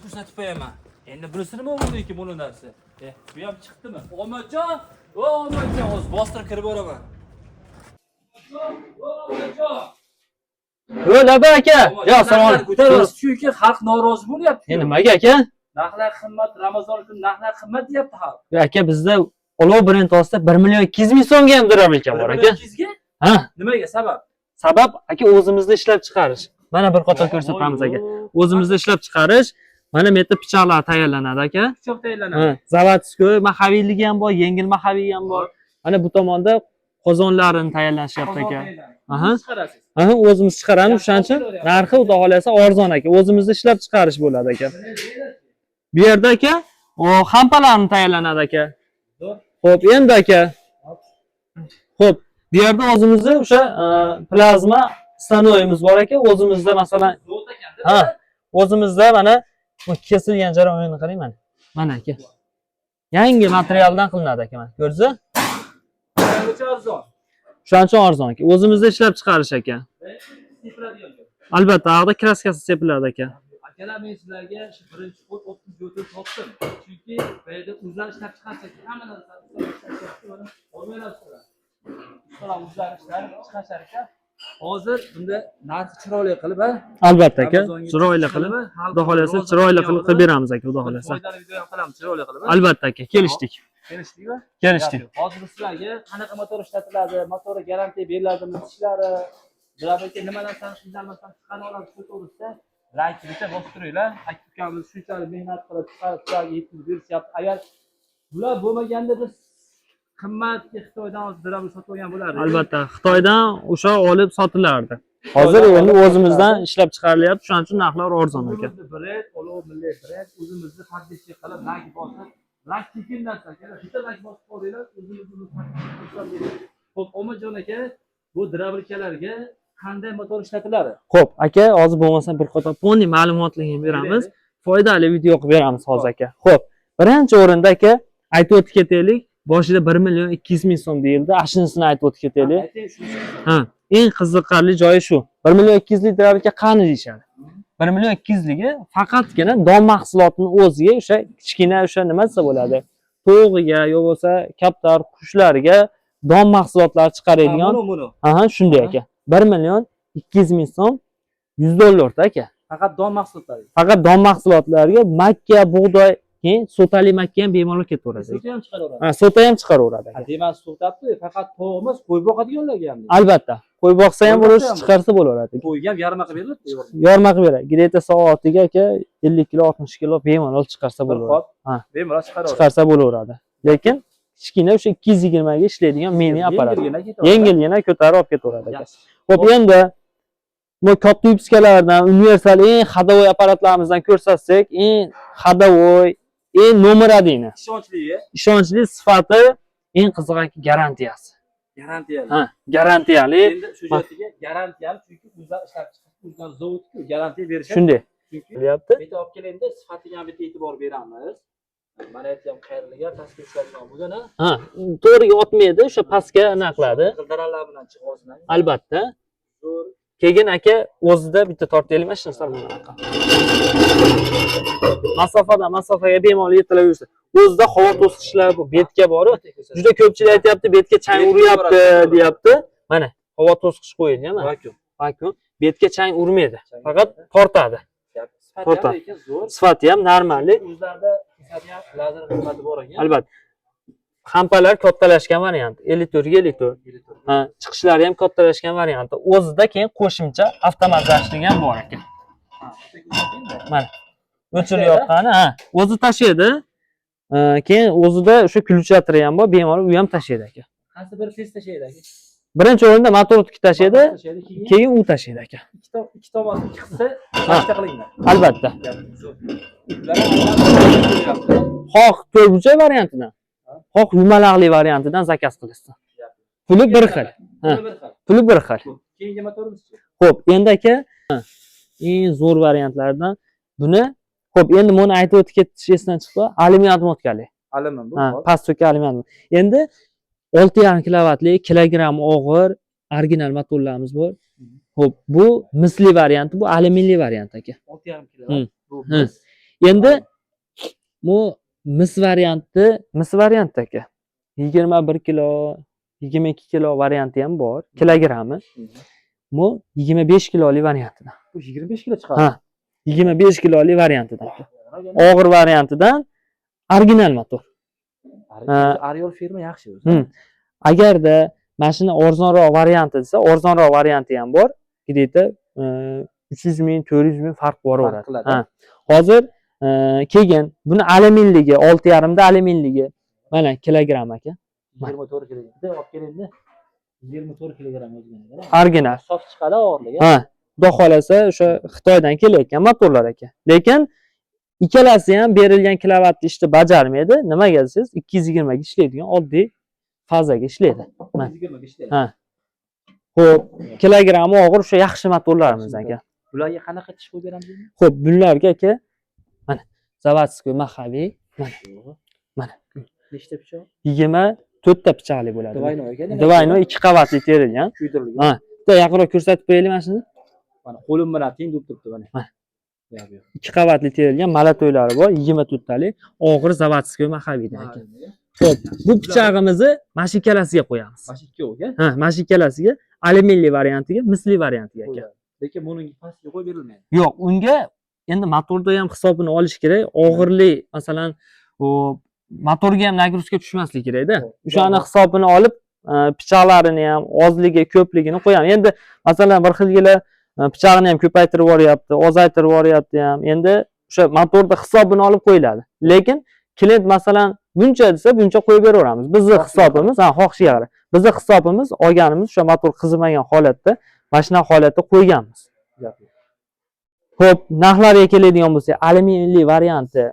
Ko'rsatib qo'yaman. Endi bunisini nima bo'ldiki buni narsa? Bu ham chiqdimi? Omajon, omajon, o'z bostirib kirib boraman. Omajon. Laba aka. Yo, assalomu alaykum. Ko'tarasiz chunki xalq norozi bo'lyapti. Nimaga aka? Narxlar qimmat, Ramazon kuni narxlar qimmat deyapti xalq. Aka bizda olov brend ostida 1.200.000 so'mga ham dirabilka bor aka. 1.200 ga? Ha. Nimaga sabab? Sabab aka o'zimizda ishlab chiqarish. Mana bir qator ko'rsatamiz aka. O'zimizda ishlab chiqarish. Mana bu yerda pichoqlar tayyorlanadi aka. Pichoq tayyorlanadi. Ha, zavodskoy mahaviyligi ham bor, yengil mahaviy ham bor. Mana bu tomonda qozonlarini tayyorlashyapti aka. Aha. Chiqarasiz. Aha, o'zimiz chiqaramiz. Shuning uchun narxi xudo xolasa arzon aka. O'zimizda ishlab chiqarish bo'ladi aka. Bu yerda aka, o xampalarni tayyorlanadi aka. Xo'p, endi aka. Xo'p, bu yerda o'zimizda o'sha plazma stanoyimiz bor aka. O'zimizda masalan, ha, o'zimizda mana bu kesilgan jarayonni qarang mana. Mana aka. Yangi materialdan qilinadi aka mana. Ko'rdingizmi? Qancha arzon? Shuning uchun arzon aka. O'zimizda ishlab chiqarish aka. Albatta, ag'da kraskasi sepiladi aka. Akalar, men sizlarga shu birinchi qo'l 30 jo'til topdim. Chunki bu yerda o'zlari ishlab chiqarsak, hamma narsani olmayapsizlar. Ustolar o'zlari ishlab chiqarishar ekan. Hozir bunda narxi chiroyli qilib, albatta aka, chiroyli qilib, xudo xolasa chiroyli qilib beramiz aka, xudo xolasa. Foydali video ham qilamiz, chiroyli qilib. Albatta aka, kelishdik. Kelishdikmi? Kelishdik. Hozir sizlarga qanaqa motor ishlatiladi, motori garantiya beriladimi, ishlari, bularga nima narsani qilmasdan chiqarib olamiz, shu to'g'risida like bosib turinglar. Akamiz shunchalik mehnat qilib chiqarib sizlarga yetkazib berishyapti. Agar bular bo'lmaganda biz qimmatga Xitoydan o'zdirab sotib olgan bo'lardi. Albatta, Xitoydan o'sha olib sotilardi. Hozir endi o'zimizdan ishlab chiqarilyapti, shuning uchun narxlar arzon aka. Brend, olov milliy brend, o'zimizni podpисчик qilib, like bosib, like tekin narsa aka. Bitta like bosib qo'yinglar, o'zimizni podpисчик. Xo'p, Omajon aka, bu drabilkalarga qanday motor ishlatiladi? Xo'p, aka, hozir bo'lmasa bir qator ponni ma'lumotlarni beramiz. Foydali video qilib beramiz hozir aka. Xo'p, birinchi o'rinda aka, aytib o'tib ketaylik. Boshida 1.200.000 so'm deyildi. Ashinsini aytib o'tib ketaylik. Ha, eng qiziqarli joyi shu. 1.200.000 drabilka qani deyshadi. 1.200.ligi faqatgina don mahsulotini o'ziga o'sha kichkina o'sha nima desa bo'ladi. To'g'iga yo bo'lsa kaptar qushlarga don mahsulotlar chiqaradigan. Aha, shunday aka. 1.200.000 so'm $100 aka. Faqat don mahsulotlari. Faqat don mahsulotlarga makka, bug'doy, keyin sotali makka ham bemalol ketaveradi. Sota ham chiqaraveradi. Ha, sota ham chiqaraveradi aka. Demak, so'tabdi, faqat to'g'ri emas, qo'y boqadiganlarga ham. Albatta, qo'y boqsa ham bo'lish, chiqarsa bo'laveradi. Qo'yga ham yarmarqa beriladi. Yorma qilib beradi. Greta soatiga aka 50 kilo, 60 kilo bemalol chiqarsa bo'laveradi. Ha, bemalol chiqaraveradi. Chiqarsa bo'laveradi. Lekin kichkina o'sha 220 ga ishlaydigan mini apparat. Yengilgina ko'tarib olib ketaveradi aka. Xo'p, endi bu katta yupskalardan, universal eng xadovoy apparatlarimizdan ko'rsatsak, eng xadovoy, eng nomeradini. Ishonchli sifati, eng qizig'i garantiyasi. Garantiyali. Ha, garantiyali. Endi shu joyga garantiyali, chunki o'zlar ishlab chiqib, o'zlar zavodga garantiya berishadi. Shunday. Qilyapti. Bitta olib kelganda sifatiga ham bitta e'tibor beramiz. Mana aytib ham qayerliga pastga tushadigan bo'lgan. Ha, to'g'riga otmaydi, o'sha pastga aniqladi. G'ildiraklar bilan chiqib. Albatta. Zo'r. Keyin aka o'zida bitta tortaylik mana shu narsani. Masofaga bemalol yetilaversa. O'zida havo to'siqchilar bu betga bor. Juda ko'pchilik aytayapti, betga chang uryapti, deyapti. Mana havo to'siqchi qo'yilgan, mana. Vakuum. Betga chang urmaydi. Faqat tortadi. Tortadi. Sifati ham normallik. O'zlarda ham lazer xizmati bor ekan. Albatta. Xampalar kattalashgan variant, 54 ga 54. Ha, chiqishlari ham kattalashgan variant. O'zida keyin qo'shimcha avtomatlashlik ham bor ekan. Mana. O'chirib yoqqani, ha, o'zi tashiydi. Keyin o'zida o'sha ключатори ham bor, bemalol u ham tashiydi aka. Qaysi biri tez tashiydi aka? Birinchi o'rinda motorni tashiydi, keyin u tashiydi aka. Ikki tomon chiqsa, qancha qilingan? Albatta. Xoh to'rtburchak variantidan, xoh yumaloqli variantidan zakaz qilasiz. Puli bir xil. Ha, puli bir xil. Keyingi motorimiz-chi? Xo'p, endi aka, eng zo'r variantlardan buni, xo'p, endi buni aytib o'tib ketish esdan chiqdi. Alyumin odmotkali. Alyumin bu. Ha, pastki alyumin. Endi 6,5 kilovatli, kilogramm og'ir original motorlarimiz bor. Xo'p, bu misli varianti, bu alyuminli variant aka. 6,5 kilovat. Bu Endi bu mis varianti aka. 21 kilo, 22 kilo varianti ham bor, kilogrammi. Bu 25 kiloli variantidan. Bu 25 kilo chiqadi. Ha, 25 kiloli variantidan. Og'ir variantidan original motor. Ariol firma yaxshi o'zi. Agarda mashina arzonroq varianti desa, arzonroq varianti ham bor. Где-то 300 ming, 400 ming farq boraveradi. Ha. Hozir kelgan buni alyuminligi 6,5 da alyuminligi. Mana kilogramm aka. 24 kilogramm. Olib kelindi. 24 kilogramm o'zgaradi. Original. Sof chiqadi og'irligi. Ha, xudo xolasa o'sha Xitoydan kelayotgan motorlar ekan. Lekin ikkalasi ham berilgan kilovatni ishni bajarmaydi. Nimaga desangiz, 220 ga ishlaydigan oddiy fazaga ishlaydi. 220 ga ishlaydi. Ha. Xo'p, kilogrammi og'ir o'sha yaxshi motorlarimiz ekan. Bularga qanaqa tish qo'yib beramiz endi? Xo'p, bularga aka mana заводской maxaviy mana Nechta pichoq? 24 ta pichoqli bo'ladi. Двойной ekan. Двойной 2 qavatli terilgan. Kuydirilgan. Ha, bitta yaqinroq ko'rsatib qo'yaylik mana shuni. Mana qo'lim bilan teng deb turibdi mana. Mana. 2 qavatli terilgan malatoylari bor, 24 talik og'ir заводской maxaviydan ekan. Xo'p, bu pichog'imizni mashikalasiga qo'yamiz. Mashikaga? Ha, mashikalasiga alyuminli variantiga, misli variantiga ekan. Lekin buning pastiga qo'yib berilmaydi. Yo'q, unga endi motorda ham hisobini olish kerak. Og'irlik, masalan, u motorga ham nagruska tushmasligi kerak-da. O'shani hisobini olib, pichoqlarini ham ozligi, ko'pligini qo'yamiz. Endi masalan, bir xilgina pichog'ini ham ko'paytirib yuboryapti, ozaytirib yuboryapti ham. Endi o'sha motorda hisobini olib qo'yiladi. Lekin klient masalan buncha desa, buncha qo'yib beraveramiz. Bizning hisobimiz, ha, xohishiga qarab. Bizning hisobimiz olganimiz o'sha motor qizimagan holatda, mashina holatda qo'yganmiz. Xo'p, narxlarga keladigan bo'lsak, alyuminli varianti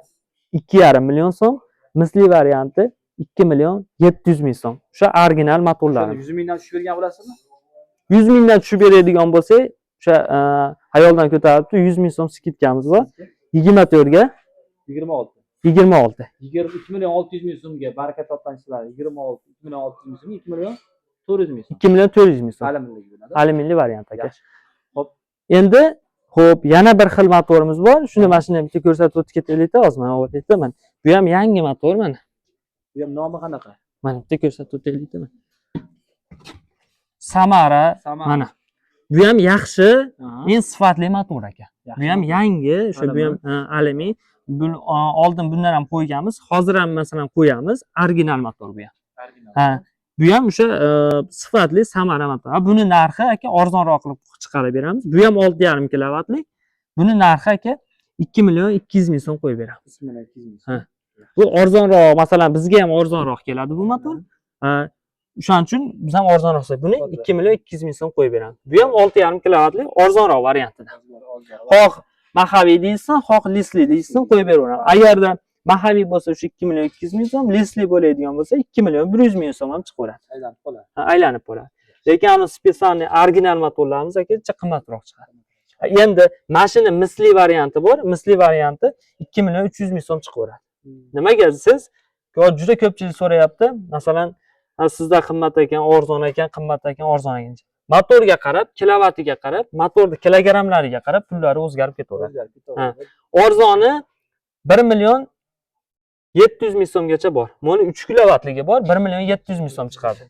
2,5 million so'm, misli varianti 2 million 700 ming so'm. O'sha original motorlar. 100 mingdan tushib bergan bo'lasizmi? 100 mingdan tushib beradigan bo'lsak, o'sha ayoldan ko'taribdi, 100 ming so'm skitkamiz bor. 24 ga 26. 26. 22 million 600 ming so'mga baraka toptansizlar. 26 2 million 600 ming so'm, 2 million 400 ming so'm. 2 million 400 ming so'm. Alyuminli bo'ladi. Alyuminli variant aka. Xo'p. Endi xo'p, yana bir xil motorimiz bor. Shuni mashinani bitta ko'rsatib o'tib ketaylik-da, hozir mana bu yerda mana. Bu ham yangi motor mana. Bu ham nomi qanaqa? Mana bitta ko'rsatib o'taylik-da mana. Samara mana. Bu ham yaxshi, eng sifatli motor aka. Bu ham yangi, o'sha bu ham alyumin. Oldin bundan ham qo'yganmiz, hozir ham masalan qo'yamiz. Original motor bu ham. Ha, bu ham o'sha sifatli Samara motor. Buni narxi aka arzonroq qilib chiqarib beramiz. Bu ham 6,5 kilovatlik. Buni narxi aka 2 million 200 ming so'm qo'yib beramiz. 2 million 200 ming. Ha. Bu arzonroq, masalan bizga ham arzonroq keladi bu motor. O'shaning uchun biz ham arzonroq qilib buni 2 million 200 ming so'm qo'yib beramiz. Bu ham 6,5 kilovatlik arzonroq variantidan. Xoh maxaviy deysan, xoh lisli deysan qo'yib beraveramiz. Agarda maxaviy bo'lsa o'sha 2 million 200 ming so'm, lisli bo'ladigan bo'lsa 2 million 100 ming so'm ham chiqaveradi. Aylanib qoladi. Ha, aylanib qoladi. Lekin ana spesialniy original motorlarimiz aka qimmatroq chiqadi. Endi mashina misli varianti bor. Misli varianti 2 million 300 ming so'm chiqaveradi. Nimaga siz? Juda ko'pchilik so'rayapti. Masalan, sizda qimmat ekan, arzon ekan, qimmat ekan, arzon ekan. Motorga qarab, kilovatiga qarab, motorning kilogramlariga qarab pullari o'zgarib ketaveradi. Arzoni 1 million 700 ming so'mgacha bor. Buni 3 kilovatligi bor, 1 million 700 ming so'm chiqadi.